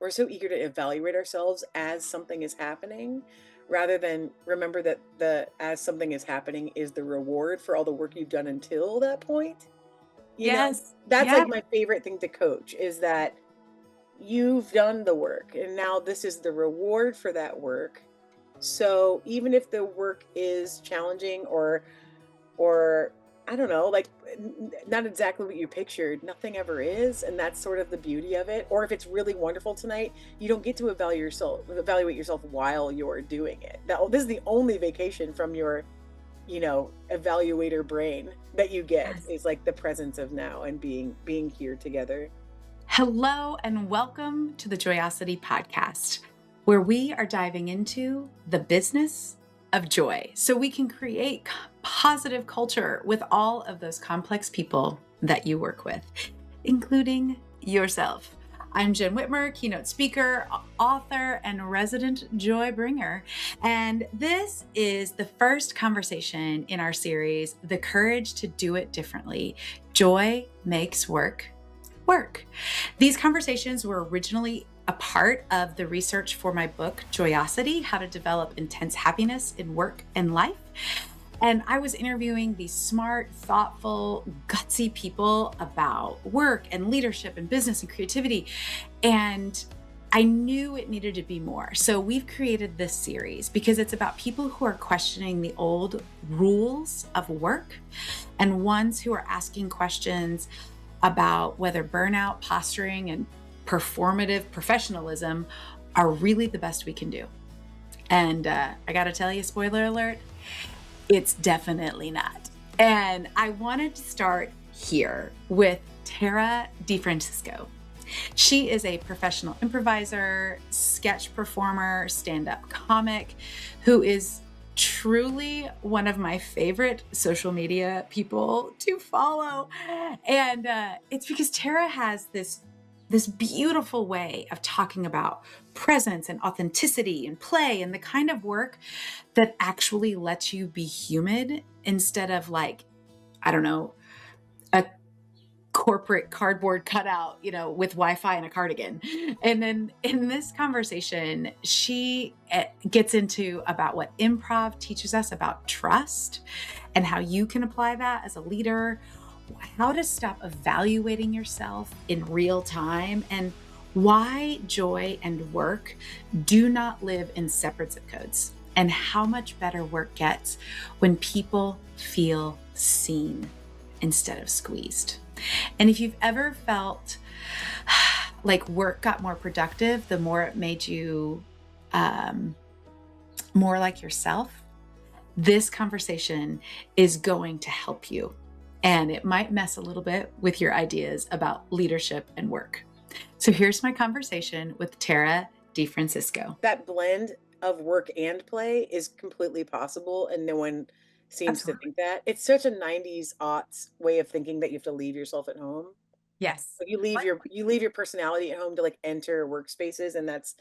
we're so eager to evaluate ourselves as something is happening rather than remember that the as something is happening is the reward for all the work you've done until that point. You know, Yes. that's Yeah. like my favorite thing to coach is that you've done the work and now this is the reward for that work. So even if the work is challenging or I don't know, like not exactly what you pictured, nothing ever is, and that's sort of the beauty of it. Or if it's really wonderful tonight, you don't get to evaluate yourself while you're doing it. Now, this is the only vacation from your, evaluator brain that you get Yes. is like the presence of now and being here together. Hello and welcome to the Joyosity Podcast, where we are diving into the business of joy so we can create positive culture with all of those complex people that you work with, including yourself. I'm Jen Whitmer, keynote speaker, author, and resident joy bringer. And this is the first conversation in our series, The Courage to Do It Differently. Joy makes work. These conversations were originally a part of the research for my book, Joyosity: How to Develop Intense Happiness in Work and Life. And I was interviewing these smart, thoughtful, gutsy people about work and leadership and business and creativity. And I knew it needed to be more. So we've created this series because it's about people who are questioning the old rules of work and ones who are asking questions about whether burnout, posturing, and performative professionalism are really the best we can do. And I got to tell you, spoiler alert, it's definitely not. And I wanted to start here with Tara DeFransisco. She is a professional improviser, sketch performer, stand-up comic who is truly one of my favorite social media people to follow. And it's because Tara has this beautiful way of talking about presence and authenticity and play and the kind of work that actually lets you be human instead of like, I don't know, a corporate cardboard cutout, with Wi-Fi and a cardigan. And then in this conversation, she gets into about what improv teaches us about trust and how you can apply that as a leader, how to stop evaluating yourself in real time, and why joy and work do not live in separate zip codes, and how much better work gets when people feel seen instead of squeezed. And if you've ever felt like work got more productive, the more it made you more like yourself, this conversation is going to help you. And it might mess a little bit with your ideas about leadership and work. So here's my conversation with Tara DeFransisco. That blend of work and play is completely possible, and no one seems to Absolutely. think that. It's such a 90s aughts way of thinking that you have to leave yourself at home. Yes. Like you leave your personality at home to like enter workspaces, and that's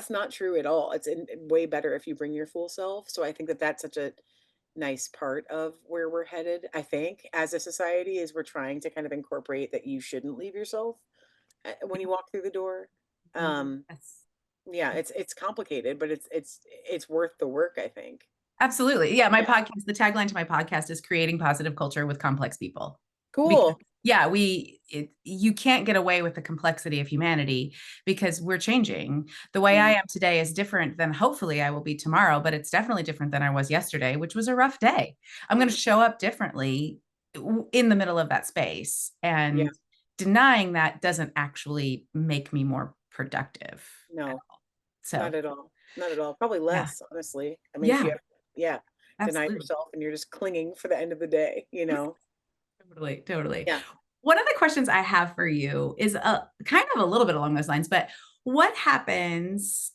not true at all. It's way better if you bring your full self. So I think that that's such a nice part of where we're headed. I think as a society is we're trying to kind of incorporate that you shouldn't leave yourself when you walk through the door. Um, Yes. yeah, it's complicated, but it's worth the work, I think. Absolutely. Yeah. My Yeah. podcast, the tagline to my podcast is creating positive culture with complex people. Because Cool. yeah, you can't get away with the complexity of humanity because we're changing. The way I Mm. am today is different than hopefully I will be tomorrow, but it's definitely different than I was yesterday, which was a rough day. I'm going to Mhm. show up differently in the middle of that space. Yeah. And denying that doesn't actually make me more productive at No, all. So, not at all. Not at all. Probably yeah. less, honestly. I mean, if you Yeah, have yeah, deny absolutely. yourself and you're just clinging for the end of the day, you know? Totally, totally. Yeah. One of the questions I have for you is kind of a little bit along those lines, but what happens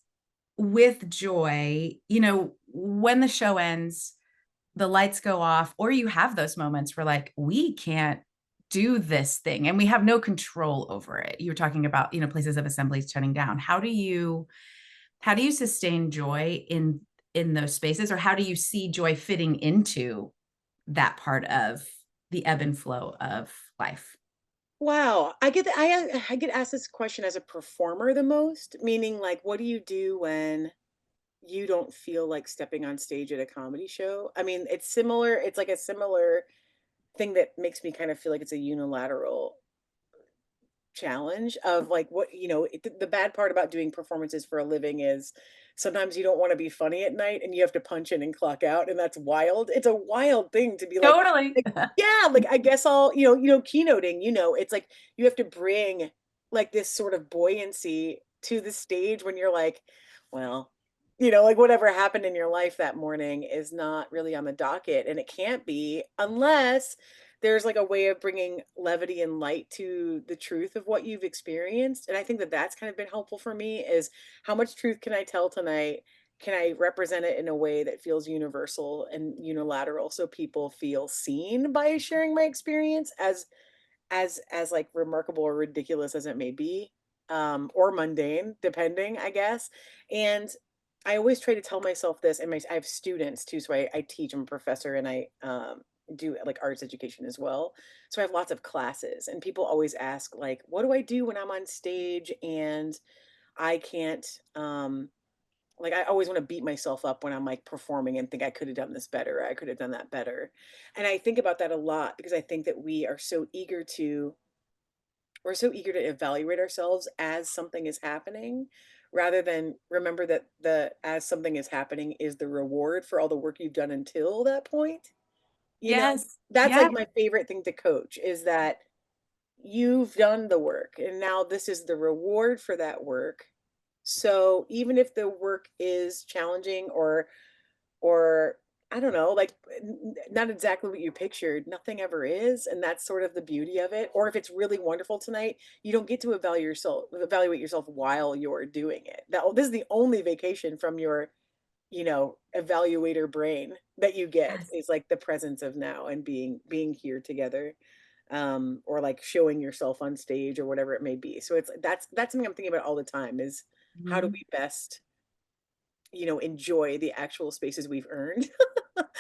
with joy, when the show ends, the lights go off, or you have those moments where like, we can't do this thing and we have no control over it. You were talking about, places of assemblies shutting down. How do you sustain joy in those spaces, or how do you see joy fitting into that part of the ebb and flow of life? Wow, I get asked this question as a performer the most, meaning like, what do you do when you don't feel like stepping on stage at a comedy show? I mean, it's similar. It's like a similar thing that makes me kind of feel like it's a unilateral challenge of like what the bad part about doing performances for a living is sometimes you don't want to be funny at night and you have to punch in and clock out, and that's wild. It's a wild thing to be Totally. like yeah, like I guess I'll keynoting, it's like you have to bring like this sort of buoyancy to the stage when you're like, well, like whatever happened in your life that morning is not really on the docket, and it can't be unless there's like a way of bringing levity and light to the truth of what you've experienced. And I think that that's kind of been helpful for me is how much truth can I tell tonight? Can I represent it in a way that feels universal and unilateral so people feel seen by sharing my experience as like remarkable or ridiculous as it may be, or mundane, depending, I guess. And I always try to tell myself this, and I have students too, so I teach. I'm a professor, and I do like arts education as well. So I have lots of classes, and people always ask like, "What do I do when I'm on stage and I can't?" Like I always want to beat myself up when I'm like performing and think I could have done this better, or I could have done that better. And I think about that a lot because I think that we're so eager to evaluate ourselves as something is happening rather than remember that the as something is happening is the reward for all the work you've done until that point. You know, Yes. that's Yeah. like my favorite thing to coach is that you've done the work and now this is the reward for that work. So even if the work is challenging or I don't know, like not exactly what you pictured. Nothing ever is, and that's sort of the beauty of it. Or if it's really wonderful tonight, you don't get to evaluate yourself while you're doing it. This is the only vacation from your, evaluator brain that you get Yes. is like the presence of now and being here together, or like showing yourself on stage or whatever it may be. So that's something I'm thinking about all the time is how do Mhm. we best enjoy the actual spaces we've earned.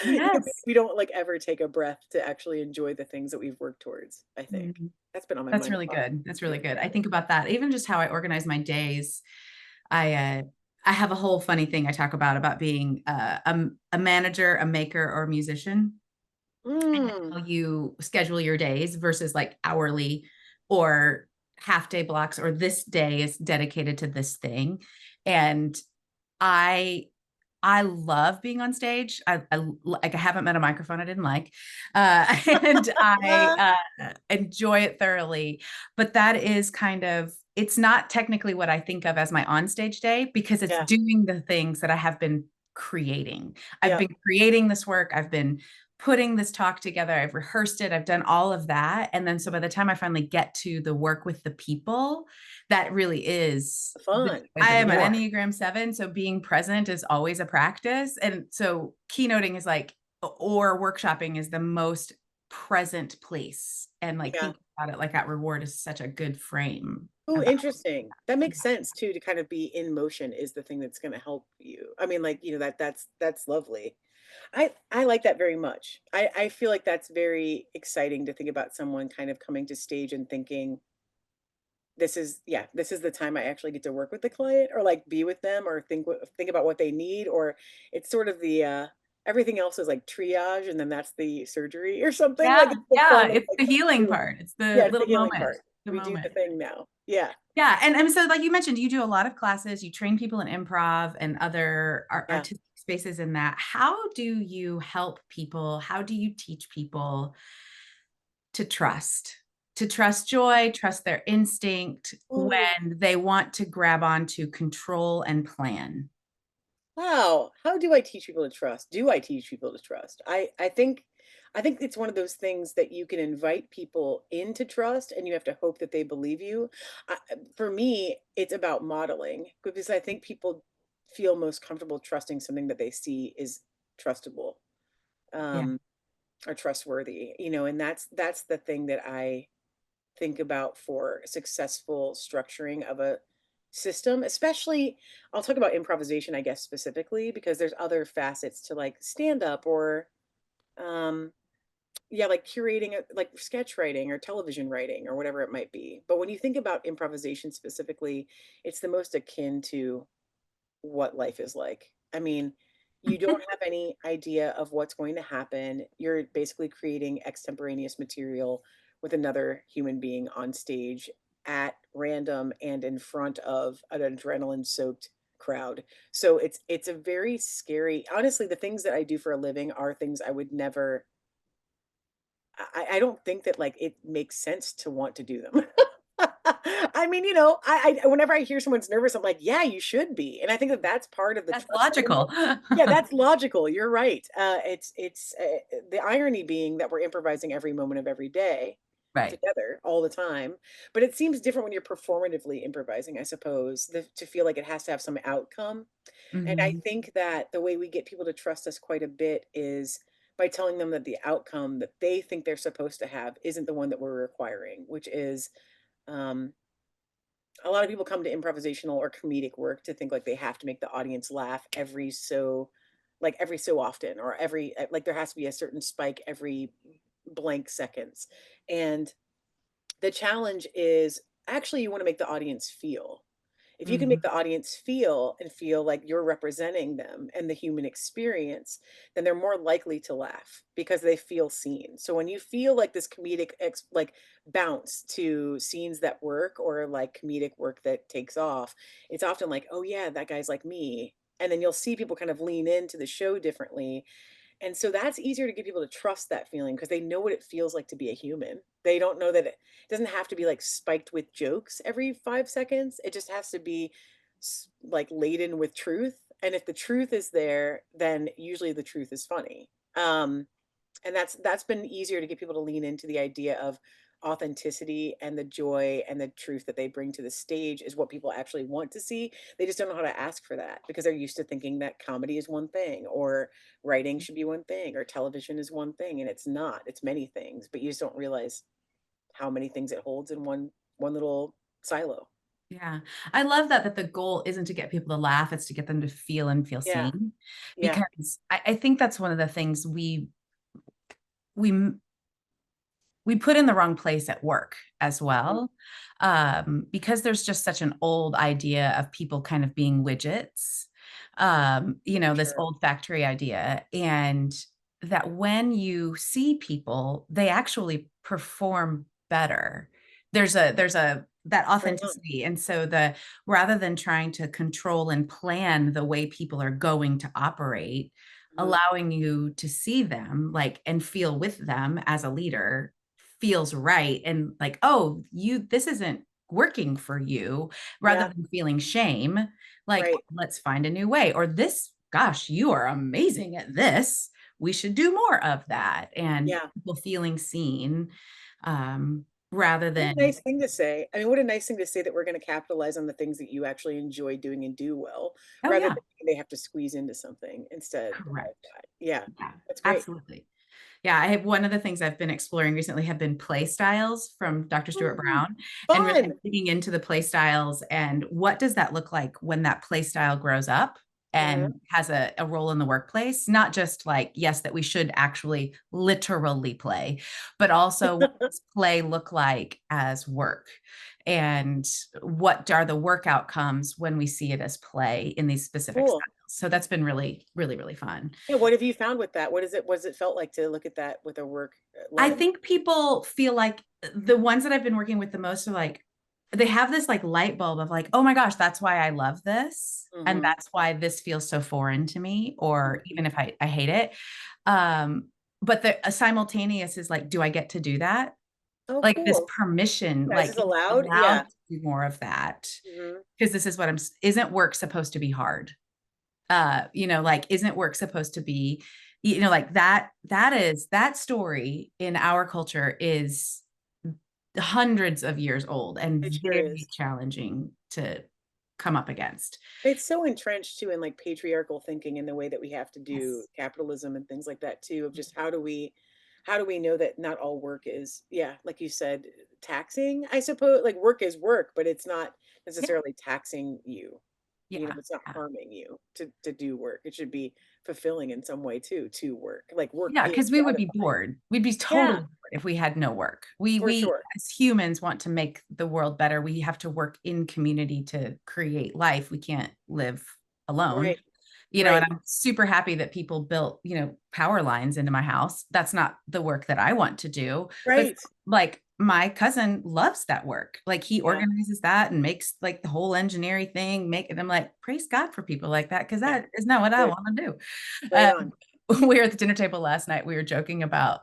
Yes. We don't like ever take a breath to actually enjoy the things that we've worked towards, I think. Mhm. That's been on my That's mind really a lot. good. That's really Yeah. good. I think about that. Even just how I organize my days. I uh, I have a whole funny thing I talk about being a manager, a maker, or a musician, and Mm, how you schedule your days versus like hourly or half day blocks, or this day is dedicated to this thing. And I I love being on stage. Like I haven't met a microphone I didn't like, and I enjoy it thoroughly. But that is kind of it's not technically what I think of as my onstage day because it's yeah. doing the things that I have been creating. I've Yeah. been creating this work. I've been putting this talk together. I've rehearsed it. I've done all of that, and then so by the time I finally get to the work with the people, that really is Fun. I am an Enneagram 7, so being present is always a practice. And so keynoting is like, or workshopping is the most present place. And like Yeah. thinking about it like that reward is such a good frame Oh, about. interesting. That makes sense too, to kind of be in motion is the thing that's going to help you. I mean, like, that's lovely. I like that very much. I feel like that's very exciting to think about someone kind of coming to stage and thinking, this is the time I actually get to work with the client or like be with them or think about what they need, or it's sort of the everything else is like triage and then that's the surgery or something. Yeah, Like it's the yeah. fun of It's like the healing part. It's the yeah, it's the little healing moment, part. the We do the moment. thing now. Yeah. Yeah. And so like you mentioned, you do a lot of classes, you train people in improv and other Yeah. artistic spaces in that. How do you help people? How do you teach people to trust, to trust joy, trust their instinct Ooh. when they want to grab onto control and plan? Wow. How do I teach people to trust? Do I teach people to trust? I think it's one of those things that you can invite people into trust and you have to hope that they believe you. For me, it's about modeling because I think people feel most comfortable trusting something that they see is trustable, Yeah. um, or trustworthy, and that's the thing that I think about for successful structuring of a system, especially I'll talk about improvisation, I guess, specifically because there's other facets to like stand up or um yeah, like curating it, like sketch writing or television writing or whatever it might be. But when you think about improvisation specifically, it's the most akin to what life is like. I mean, you don't have any idea of what's going to happen. You're basically creating extemporaneous material with another human being on stage at random and in front of an adrenaline-soaked crowd. So it's a very scary, honestly, the things that I do for a living are things I would never, I don't think that, like, it makes sense to want to do them. I mean, I whenever I hear someone's nervous, I'm like, "Yeah, you should be," and I think that that's part of the That's trust thing. logical. Yeah, that's logical, you're right. The irony being that we're improvising every moment of every day Right. together all the time, but it seems different when you're performatively improvising, I suppose, to feel like it has to have some outcome. And I Mhm. think that the way we get people to trust us quite a bit is by telling them that the outcome that they think they're supposed to have isn't the one that we're requiring, which is, um, a lot of people come to improvisational or comedic work to think like they have to make the audience laugh every so often, or like there has to be a certain spike every blank seconds. And the challenge is actually you want to make the audience feel. If you can make Mhm. the audience feel and feel like you're representing them and the human experience, then they're more likely to laugh because they feel seen. So when you feel like this like bounce to scenes that work or like comedic work that takes off, it's often like, "Oh yeah, that guy's like me." And then you'll see people kind of lean into the show differently, and so that's easier to get people to trust that feeling because they know what it feels like to be a human. They don't know that it doesn't have to be like spiked with jokes every 5 seconds. It just has to be like laden with truth. And if the truth is there, then usually the truth is funny. And that's been easier to get people to lean into the idea of authenticity, and the joy and the truth that they bring to the stage is what people actually want to see. They just don't know how to ask for that because they're used to thinking that comedy is one thing, or writing should be one thing, or television is one thing, and it's not. It's many things, but you just don't realize how many things it holds in one little silo. Yeah. I love that the goal isn't to get people to laugh, it's to get them to feel and feel Yeah. seen, Yeah. because I think that's one of the things we we put in the wrong place at work as Mhm. well, because there's just such an old idea of people kind of being widgets, For this sure. old factory idea, and that when you see people, they actually perform better. There's a that Right on. authenticity, and so the rather than trying to control and plan the way people are going to operate, Mhm. allowing you to see them, like, and feel with them as a leader feels right, and like, "Oh, this isn't working for you," rather Yeah. than feeling shame, like, Right. "Let's find a new way," or "This gosh, you are amazing at this. We should do more of that," and Yeah. people feeling seen, rather What a than nice thing to say. I mean, what a nice thing to say that we're gonna capitalize on the things that you actually enjoy doing and do well, "Oh, rather yeah, than thinking they have to squeeze into something instead of correct." that. Yeah, Yeah, that's great. absolutely. Yeah, I have one of the things I've been exploring recently have been play styles from Dr. Stuart Ooh, Brown, and really fun. digging into the play styles and what does that look like when that play style grows up Uh-huh. and has a role in the workplace, not just like, yes, that we should actually literally play, but also what does play look like as work? And what are the work outcomes when we see it as play in these specific styles? Cool. So that's been really, really, really fun. Yeah, what have you found with that? What has it felt like to look at that with a work, I lens? think people feel like the ones that I've been working with the most are like, they have this like light bulb of like, oh my gosh, that's why I love this. And Mhm, that's why this feels so foreign to me, or mhm. even if I hate it. But the simultaneous is like, do I get to do that? Oh, Like this cool. permission, Yeah, is like this am I allowed? allowed Yeah. to do more of that? Mhm. Because this is what isn't work supposed to be hard? Like, isn't work supposed to be, like that story in our culture is hundreds of years old and It sure is. very challenging to come up against. It's so entrenched too in like patriarchal thinking in the way that we have to do Yes. capitalism and things like that too, of just how do we know that not all work is, yeah, like you said, taxing, I suppose. Like work is work, but it's not Yeah. necessarily taxing you. You know, Yeah. it's not Yeah. harming you to do work. It should be fulfilling in some way too, to work. Like work Yeah, is because we would be gratifying. bored. We'd be Yeah, totally bored if we had no work. for We sure. as humans want to make the world better. We have to work in community to create life. We can't live alone. Right. And Right. I'm super happy that people built, power lines into my house. That's not the work that I want to do, but Right. like my cousin loves that work. Like he Yeah. organizes that and makes like the whole engineering thing, and I'm like, praise God for people like that, because Yeah. that is not what I Good. want to do. Right on. We were at the dinner table last night. We were joking about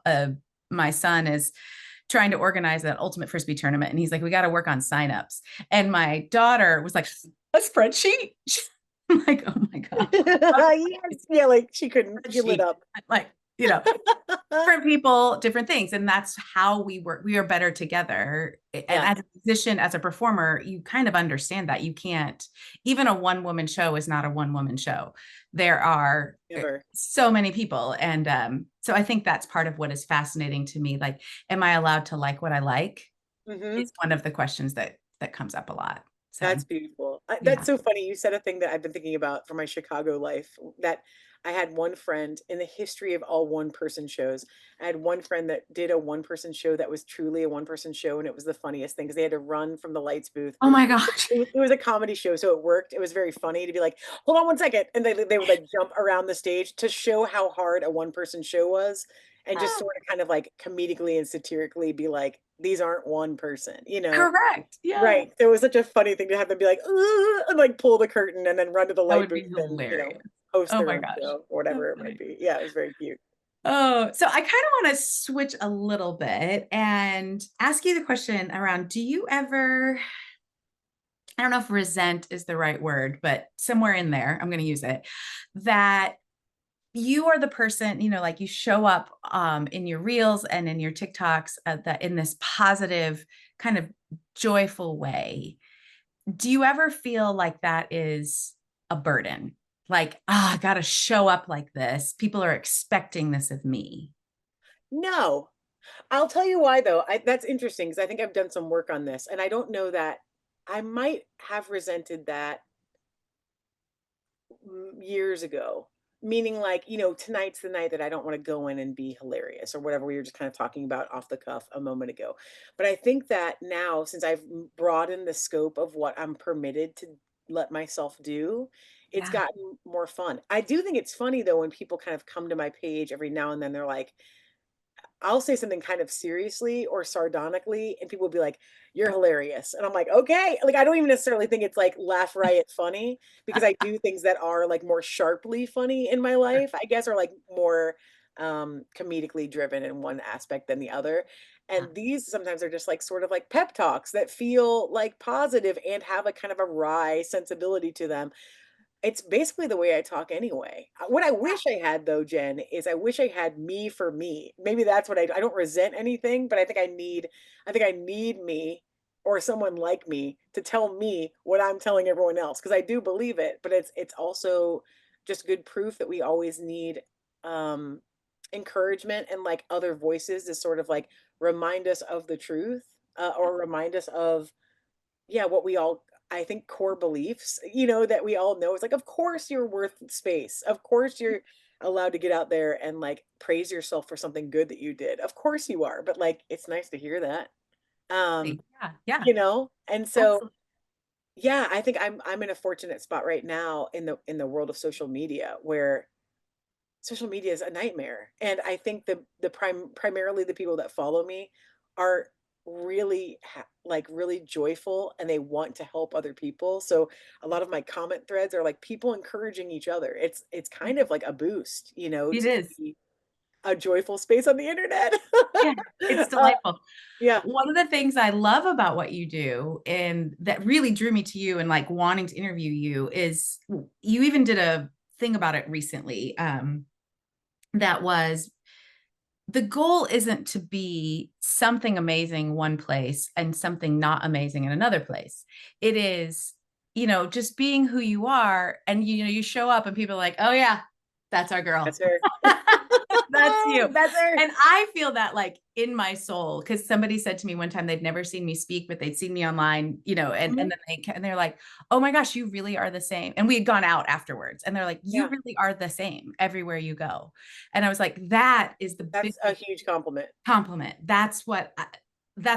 my son is trying to organize that ultimate frisbee tournament. And he's like, we got to work on signups. And my daughter was like, a spreadsheet? I'm like, oh my God. Yes. Yeah, like she couldn't get lit Spreadsheet. up. Like, you know, different people, different things. And that's how we work. We are better together. And Yeah. as a musician, as a performer, you kind of understand that you can't, even a one woman show is not a one woman show. There are Never. so many people. And so I think that's part of what is fascinating to me. Like, am I allowed to like what I like? Hmm. Is one of the questions that comes up a lot. So That's beautiful. That's yeah. so funny. You said a thing that I've been thinking about for my Chicago life, that I had one friend in the history of all one person shows. I had one friend that did a one person show that was truly a one person show. And it was the funniest thing because they had to run from the lights booth. Oh my gosh. It was a comedy show, so it worked. It was very funny to be like, hold on one second. And they would like jump around the stage to show how hard a one person show was. And just sort of kind of like comedically and satirically be like, these aren't one person, you know? Correct. Yeah. Right. So it was such a funny thing to have them be like, "Ugh," and like pull the curtain and then run to the That light would booth be and, hilarious. host Oh their my own gosh. show or So whatever it might funny. be. Yeah, it was very cute. Oh, so I kind of want to switch a little bit and ask you the question around, do you ever, I don't know if resent is the right word, but somewhere in there, I'm going to use it, that you are the person, like you show up in your reels and in your TikToks that in this positive, kind of joyful way. Do you ever feel like that is a burden? Like, I got to show up like this. People are expecting this of me. No, I'll tell you why though. That's interesting because I think I've done some work on this and I don't know that I might have resented that years ago. Meaning like, tonight's the night that I don't want to go in and be hilarious or whatever we were just kind of talking about off the cuff a moment ago. But I think that now, since I've broadened the scope of what I'm permitted to let myself do, it's Yeah. gotten more fun. I do think it's funny though when people kind of come to my page every now and then, they're like, I'll say something kind of seriously or sardonically, and people will be like, "You're hilarious." And I'm like, "Okay." Like, I don't even necessarily think it's like laugh riot funny because I do things that are like more sharply funny in my life, I guess, or like more comedically driven in one aspect than the other. Yeah. And these sometimes are just like sort of like pep talks that feel like positive and have a kind of a wry sensibility to them. It's basically the way I talk anyway. What I wish I had though, Jen, is I wish I had me for me. Maybe that's what I don't resent anything, but I think I need me or someone like me to tell me what I'm telling everyone else because I do believe it, but it's also just good proof that we always need um encouragement and like other voices to sort of like remind us of the truth, or remind us of, yeah, what we all, I think, core beliefs, that we all know. It's like, of course you're worth space. Of course you're allowed to get out there and like praise yourself for something good that you did. Of course you are, but like it's nice to hear that. Um, Yeah. Yeah. and so Absolutely. yeah, I think I'm in a fortunate spot right now in the world of social media where social media is a nightmare. And I think primarily the people that follow me are really like really joyful and they want to help other people. So a lot of my comment threads are like people encouraging each other. It's kind of like a boost, It to is. be a joyful space on the internet. Yeah. It's uh, delightful. yeah. One of the things I love about what you do and that really drew me to you and like wanting to interview you is you even did a thing about it recently. That was the goal isn't to be something amazing one place and something not amazing in another place. It is, just being who you are. And, you show up and people are like, oh, yeah, that's our girl. That's her. That's you. That's her. And I feel that like in my soul, because somebody said to me one time they'd never seen me speak, but they'd seen me online, and Mhm. then they're like, oh my gosh, you really are the same. And we had gone out afterwards and they're like, you Yeah, really are the same everywhere you go. And I was like, that is the that's a biggest huge compliment. compliment. That's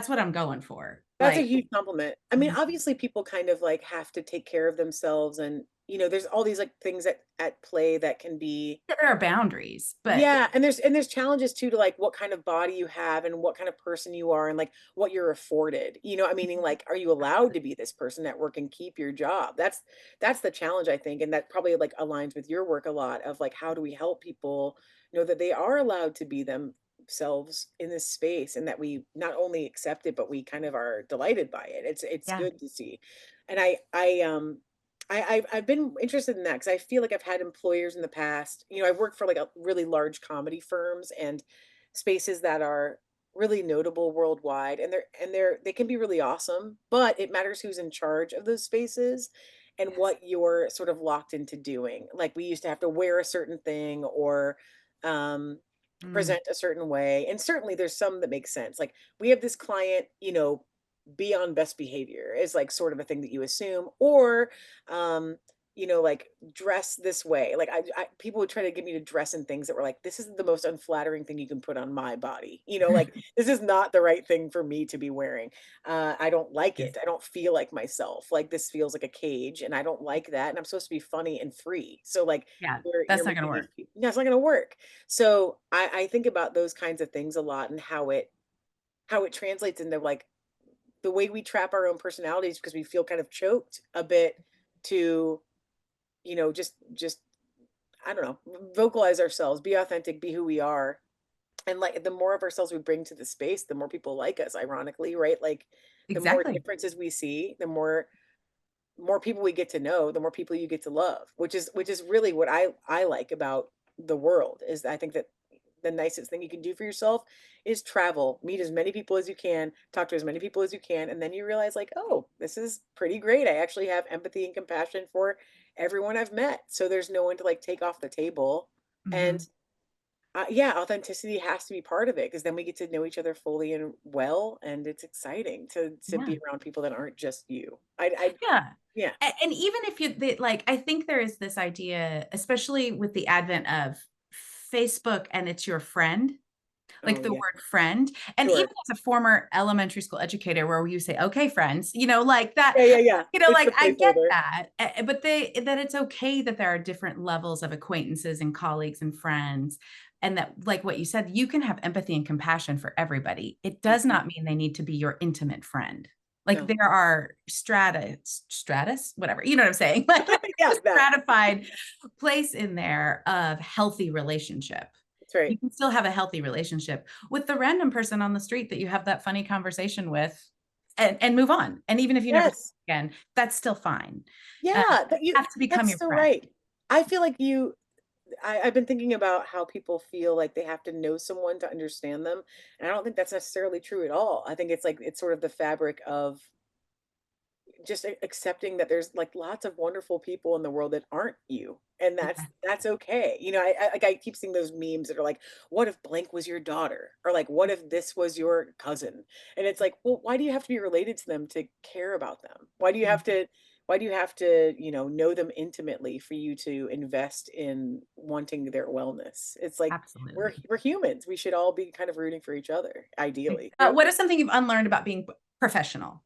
what I'm going for. That's a Like, huge compliment. I mean, obviously people kind of like have to take care of themselves and, there's all these like things at play that can be. there are boundaries, but Yeah, and there's challenges too to like what kind of body you have and what kind of person you are and like what you're afforded. I meaning like are you allowed to be this person at work and keep your job? That's the challenge I think and that probably like aligns with your work a lot of like how do we help people know that they are allowed to be themselves in this space and that we not only accept it but we kind of are delighted by it. It's yeah, good to see. And I've been interested in that because I feel like I've had employers in the past. I've worked for like a really large comedy firms and spaces that are really notable worldwide, and they can be really awesome. But it matters who's in charge of those spaces and yes. what you're sort of locked into doing. Like we used to have to wear a certain thing or um, Mm, present a certain way, and certainly there's some that make sense. Like we have this client, be on best behavior is like sort of a thing that you assume or um like dress this way like people would try to get me to dress in things that were like this is the most unflattering thing you can put on my body like this is not the right thing for me to be wearing. I don't like yes. it. I don't feel like myself. Like this feels like a cage and I don't like that and I'm supposed to be funny and free, so like Yeah, you're that's not going to making me work. no, it's not going to work. So I think about those kinds of things a lot and how it translates into like the way we trap our own personalities because we feel kind of choked a bit to, just I don't know, vocalize ourselves, be authentic, be who we are. And like the more of ourselves we bring to the space, the more people like us, ironically, right? Like the more Exactly. differences we see, the more people we get to know, the more people you get to love, which is really what I like about the world is I think that the nicest thing you can do for yourself is travel, meet as many people as you can, talk to as many people as you can, and then you realize like, oh, this is pretty great. I actually have empathy and compassion for everyone I've met. So there's no one to like take off the table. And Hmm. yeah, authenticity has to be part of it because then we get to know each other fully and well, and it's exciting to Yeah. be around people that aren't just you. I Yeah. yeah. And even if like, I think there is this idea, especially with the advent of Facebook and it's your friend, like Oh the yeah. word friend. And even Sure. as a former elementary school educator, where you say, okay, friends, like that, Yeah, yeah, yeah. It's like the I get placeholder. that. But that it's okay that there are different levels of acquaintances and colleagues and friends. And that, like what you said, you can have empathy and compassion for everybody. It does Mhm. not mean they need to be your intimate friend. Like No. there are stratus, whatever, you know what I'm saying? Like Yeah, a that. stratified place in there of healthy relationship. That's right. You can still have a healthy relationship with the random person on the street that you have that funny conversation with and move on. And even if you never see Yes. again, that's still fine. Yeah, Have to become that's your so friend. right. I feel like I've been thinking about how people feel like they have to know someone to understand them. And I don't think that's necessarily true at all. I think it's like it's sort of the fabric of just accepting that there's like lots of wonderful people in the world that aren't you. And Yeah. that's okay. I keep seeing those memes that are like, what if blank was your daughter? Or like, what if this was your cousin? And it's like, well, why do you have to be related to them to care about them? Why do you have to, know them intimately for you to invest in wanting their wellness? It's like we're Absolutely. we're humans. We should all be kind of rooting for each other, ideally. What is something you've unlearned about being professional?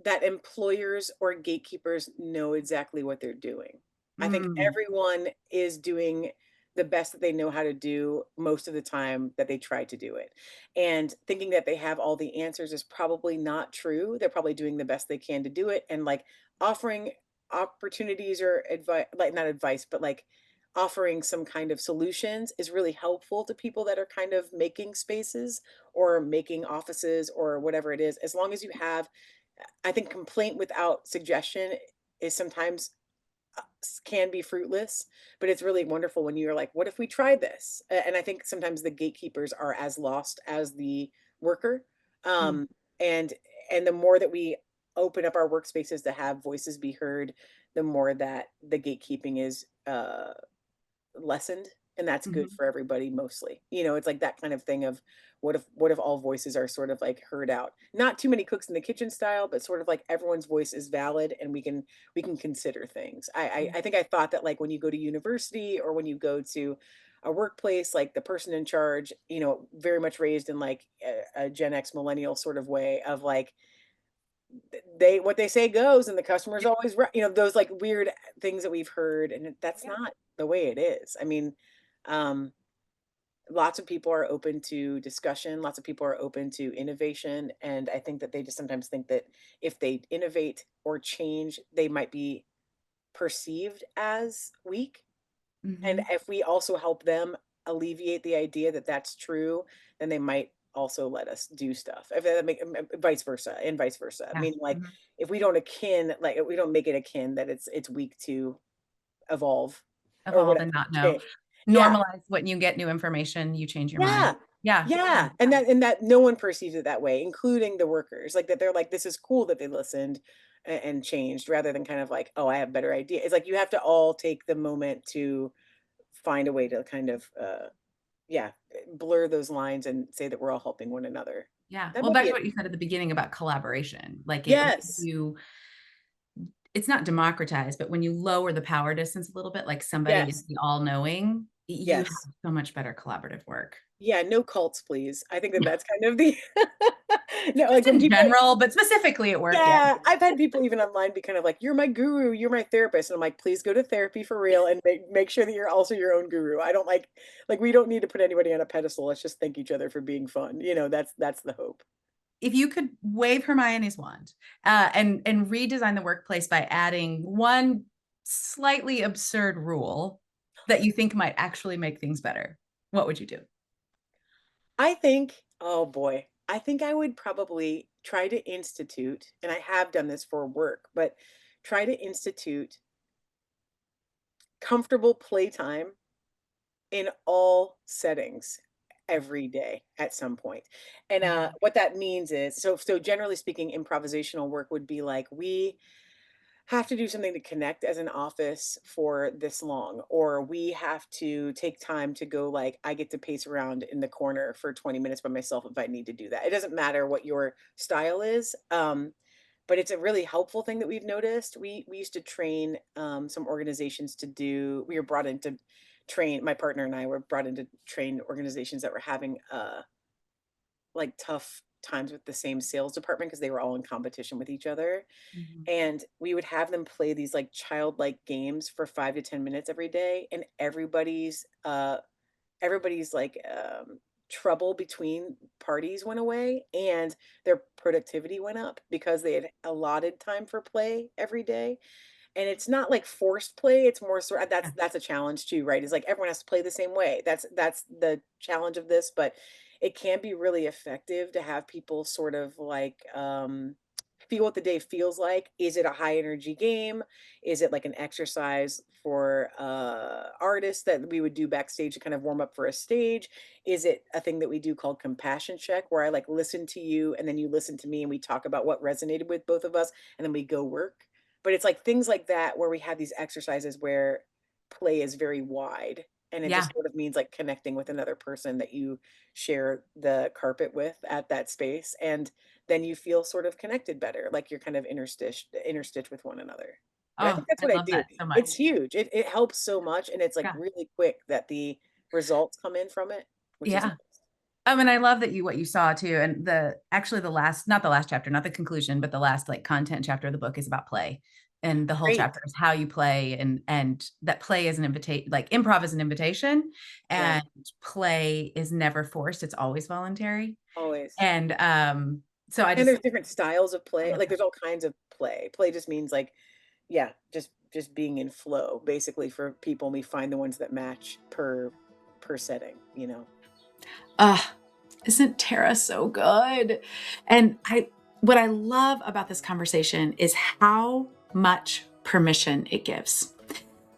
That employers or gatekeepers know exactly what they're doing. I think Mm, everyone is doing the best that they know how to do most of the time that they try to do it. And thinking that they have all the answers is probably not true. They're probably doing the best they can to do it and like offering opportunities or advice, like not advice, but like offering some kind of solutions is really helpful to people that are kind of making spaces or making offices or whatever it is. As long as you have I think complaint without suggestion is sometimes can be fruitless, but it's really wonderful when you're like, what if we tried this? And I think sometimes the gatekeepers are as lost as the worker. mm, Um, and and the more that we open up our workspaces to have voices be heard, the more that the gatekeeping is lessened. And that's good Mhm. for everybody mostly. It's like that kind of thing of what if all voices are sort of like heard out? Not too many cooks in the kitchen style, but sort of like everyone's voice is valid and we can consider things. I think I thought that like when you go to university or when you go to a workplace, like the person in charge, very much raised in like a Gen X millennial sort of way of like they what they say goes and the customer's Yeah. always right. Those like weird things that we've heard, and that's Yeah. not the way it is. I mean, um, lots of people are open to discussion, lots of people are open to innovation, and I think that they just sometimes think that if they innovate or change, they might be perceived as weak. And Mhm. if we also help them alleviate the idea that that's true, then they might also let us do stuff. If that make vice versa and vice versa. Yeah. Meaning like Mhm. if we don't akin, like if we don't make it akin that it's weak to evolve or Evolve whatever. and not know. Change. Yeah. Normalize when you get new information, you change your mind. Yeah. Yeah. Yeah. And that no one perceives it that way, including the workers. Like that they're like, this is cool that they listened and changed rather than kind of like, oh, I have better idea. It's like you have to all take the moment to find a way to kind of yeah, blur those lines and say that we're all helping one another. Yeah. That Well, might back be to it. what you said at the beginning about collaboration. Like it when Yes. you it's not democratized, but when you lower the power distance a little bit, like somebody is Yes. the all-knowing, you have Yes. so much better collaborative work. Yeah, no cults, please. I think that that's kind of the no, Just like when in people general, but specifically at work, yeah. yeah, I've had people even online be kind of like, "You're my guru, you're my therapist." And I'm like, "Please go to therapy for real and make sure that you're also your own guru." I don't like we don't need to put anybody on a pedestal. Let's just thank each other for being fun. That's the hope. If you could wave Hermione's wand, and redesign the workplace by adding one slightly absurd rule that you think might actually make things better, what would you do? I think, oh boy, I think I would probably try to institute, and I have done this for work, but try to institute comfortable playtime in all settings every day at some point. And Yeah. what that means is so generally speaking, improvisational work would be like we have to do something to connect as an office for this long, or we have to take time to go like I get to pace around in the corner for 20 minutes by myself if I need to do that. It doesn't matter what your style is. But it's a really helpful thing that we've noticed. We used to train some organizations to do. We were brought in to train. My partner and I were brought in to train organizations that were having like tough times with the same sales department because they were all in competition with each other, Mhm. and we would have them play these, like, childlike games for 5 to 10 minutes every day, and everybody's, like, trouble between parties went away, and their productivity went up because they had allotted time for play every day, and it's not, like, forced play, it's more sort of Yeah. that's a challenge too, right? It's like everyone has to play the same way. That's the challenge of this, but it can be really effective to have people sort of, like, feel what the day feels like. Is it a high energy game? Is it like an exercise for, artists that we would do backstage to kind of warm up for a stage? Is it a thing that we do called compassion check, where I, like, listen to you, and then you listen to me, and we talk about what resonated with both of us, and then we go work? But it's like things like that where we have these exercises where play is very wide, and it Yeah. just sort of means, like, connecting with another person that you share the carpet with at that space, and then you feel sort of connected better, like you're kind of interstitched with one another. And I Oh, think that's I what I love do. that so much. It's huge. It helps so much, and it's, like, Yeah. really quick that the results come in from it, which is Yeah. nice. And I love that you what you saw too, and the last not the last chapter, not the conclusion, but the last, like, content chapter of the book is about play, and the whole Great. chapter is how you play and that play is an invitation, like, improv is an invitation, Yeah, and play is never forced, it's always voluntary, always. and, so I And just there's different styles of I play, love like, that. there's all kinds of play. Play just means, like, yeah, just being in flow, basically, for people, and we find the ones that match per setting, you know? Ah, isn't Tara so good? And I what I love about this conversation is how much permission it gives.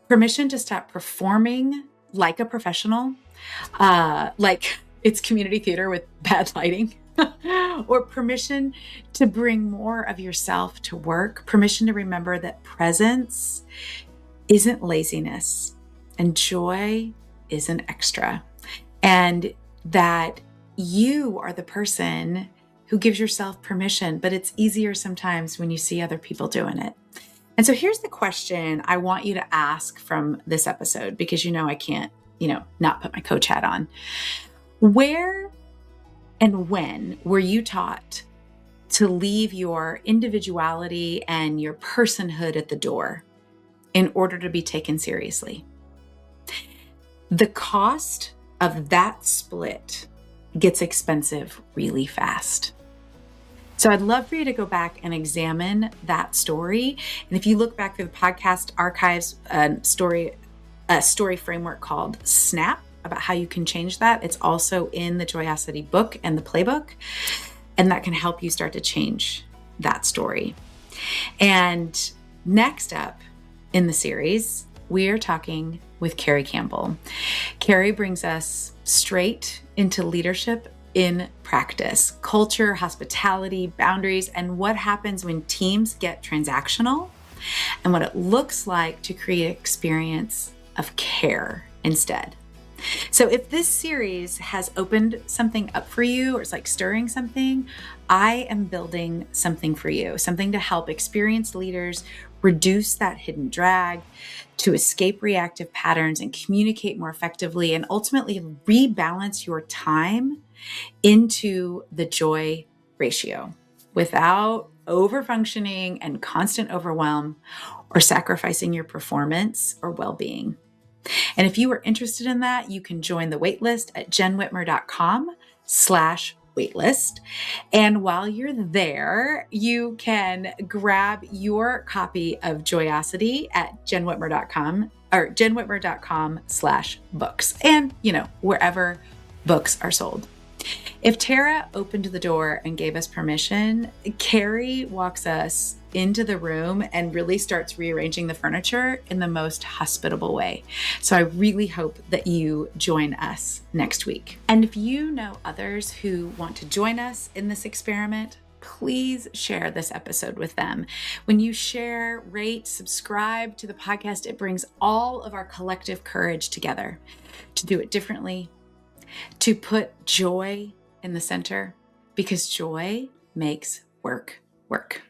Permission to stop performing like a professional, like it's community theater with bad lighting, or permission to bring more of yourself to work, permission to remember that presence isn't laziness and joy is an extra, and that you are the person who gives yourself permission, but it's easier sometimes when you see other people doing it. And so here's the question I want you to ask from this episode, because I can't, not put my coach hat on. Where and when were you taught to leave your individuality and your personhood at the door in order to be taken seriously? The cost of that split gets expensive really fast. So I'd love for you to go back and examine that story. And if you look back through the podcast archives, a story framework called SNAP about how you can change that. It's also in the Joyosity book and the playbook, and that can help you start to change that story. And next up in the series, we are talking with Carrie Campbell. Carrie brings us straight into leadership in practice, culture, hospitality, boundaries, and what happens when teams get transactional, and what it looks like to create an experience of care instead. So if this series has opened something up for you, or it's like stirring something, I am building something for you, something to help experienced leaders reduce that hidden drag, to escape reactive patterns and communicate more effectively, and ultimately rebalance your time into the joy ratio without overfunctioning and constant overwhelm or sacrificing your performance or well-being. And if you are interested in that, you can join the waitlist at jenwhitmer.com/waitlist. And while you're there, you can grab your copy of Joyosity at jenwhitmer.com or jenwhitmer.com/books, and wherever books are sold. If Tara opened the door and gave us permission, Carrie walks us into the room and really starts rearranging the furniture in the most hospitable way. So I really hope that you join us next week. And if you know others who want to join us in this experiment, please share this episode with them. When you share, rate, subscribe to the podcast, it brings all of our collective courage together to do it differently, to put joy in the center, because joy makes work work.